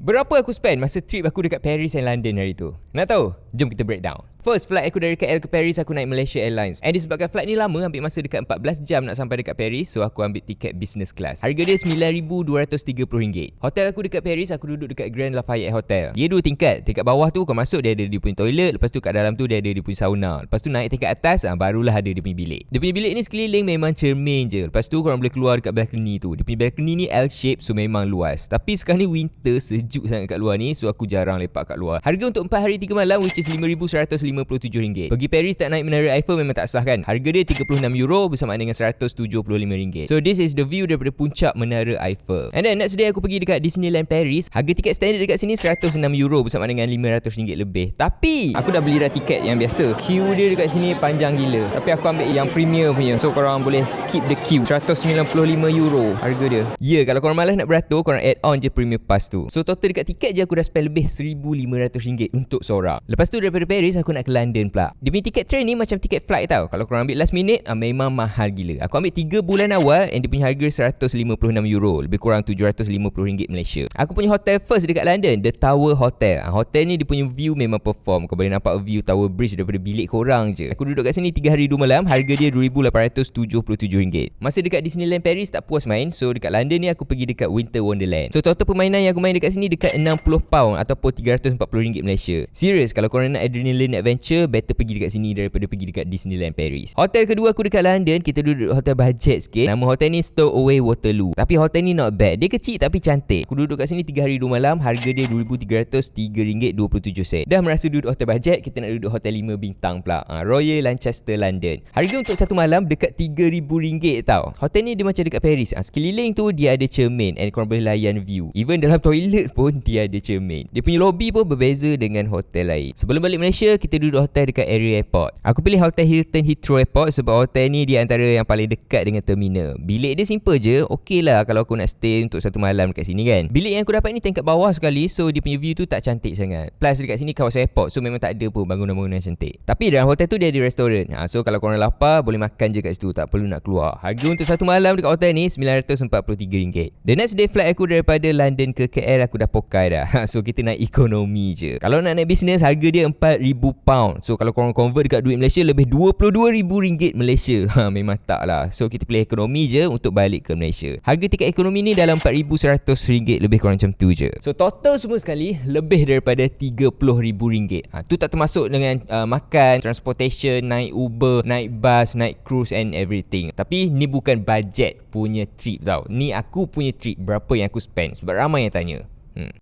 Berapa aku spend masa trip aku dekat Paris dan London hari tu? Nak tahu? Jom kita breakdown. First, flight aku dari KL ke Paris aku naik Malaysia Airlines. And disebabkan flight ni lama, ambil masa dekat 14 jam nak sampai dekat Paris, so aku ambil tiket business class. Harga dia RM9,230. Hotel aku dekat Paris, aku duduk dekat Grand Lafayette Hotel. Dia 2 tingkat. Tingkat bawah tu kau masuk, dia ada dia punya toilet. Lepas tu kat dalam tu dia ada dia punya sauna. Lepas tu naik tingkat atas, barulah ada dia punya bilik. Dia punya bilik ni sekeliling memang cermin je. Lepas tu korang boleh keluar dekat balcony tu. Dia punya balcony ni L-shape, so memang luas. Tapi sekarang ni winter, sejuk sangat kat luar ni, so aku jarang lepak kat luar. Harga untuk 4 hari 3 malam which is RM5,157. Pergi Paris tak naik Menara Eiffel memang tak sah kan. Harga dia €36 bersama dengan RM175. So this is the view daripada puncak Menara Eiffel. And then next day aku pergi dekat Disneyland Paris. Harga tiket standard dekat sini €106 bersama dengan RM500 lebih. Tapi aku dah beli dah tiket yang biasa. Queue dia dekat sini panjang gila. Tapi aku ambil yang premier punya, so korang boleh skip the queue. €195 harga dia. Ya, kalau korang malas nak beratur, korang add on je Premier Pass tu. So total dekat tiket je aku dah spend lebih RM1,500 untuk seorang. Lepas tu daripada Paris aku nak ke London pula. Dia punya tiket train ni macam tiket flight tau. Kalau korang ambil last minute, memang mahal gila. Aku ambil 3 bulan awal and dia punya harga €156. Lebih kurang RM750 Malaysia. Aku punya hotel first dekat London, The Tower Hotel. Hotel ni dia punya view memang perform. Kau boleh nampak view Tower Bridge daripada bilik korang je. Aku duduk kat sini 3 hari 2 malam. Harga dia RM2,877. Masa dekat Disneyland Paris tak puas main, so dekat London ni aku pergi dekat Winter Wonderland. So total permainan yang aku main dekat sini dekat £60 ataupun RM340 Malaysia. Serius, kalau korang nak adrenaline adventure, better pergi dekat sini daripada pergi dekat Disneyland Paris. Hotel kedua aku dekat London, kita duduk hotel budget sikit. Nama hotel ni Stowaway Waterloo. Tapi hotel ni not bad. Dia kecil tapi cantik. Aku duduk kat sini 3 hari 2 malam. Harga dia RM2,303.27. Dah merasa duduk hotel budget, kita nak duduk hotel 5 bintang pula. Royal Lancaster London. Harga untuk satu malam dekat RM3,000 tau. Hotel ni dia macam dekat Paris. Sekeliling tu dia ada cermin and korang boleh layan view. Even dalam toilet pun dia ada cermin. Dia punya lobby pun berbeza dengan hotel lain. Sebelum balik Malaysia, kita duduk hotel dekat area airport. Aku pilih hotel Hilton Heathrow Airport sebab hotel ni dia antara yang paling dekat dengan terminal. Bilik dia simple je, okey lah kalau aku nak stay untuk satu malam dekat sini kan. Bilik yang aku dapat ni tingkat bawah sekali, so dia punya view tu tak cantik sangat. Plus dekat sini kawasan airport, so memang tak ada pun bangunan-bangunan cantik. Tapi dalam hotel tu dia ada restoran. So kalau korang lapar, boleh makan je kat situ, tak perlu nak keluar. Harga untuk satu malam dekat hotel ni RM943. The next day flight aku daripada London ke KL aku dah pokai dah. So kita naik ekonomi je. Kalau nak naik business, harga dia £4,000. So kalau korang convert dekat duit Malaysia, lebih RM22,000 Malaysia. Memang tak lah. So kita pilih ekonomi je untuk balik ke Malaysia. Harga tiket ekonomi ni dalam RM4,100, lebih kurang macam tu je. So total semua sekali lebih daripada RM30,000. Tu tak termasuk dengan makan, transportation, naik Uber, naik bus, naik cruise and everything. Tapi ni bukan budget punya trip tau. Ni aku punya trip, berapa yang aku spend. Sebab ramai yang tanya.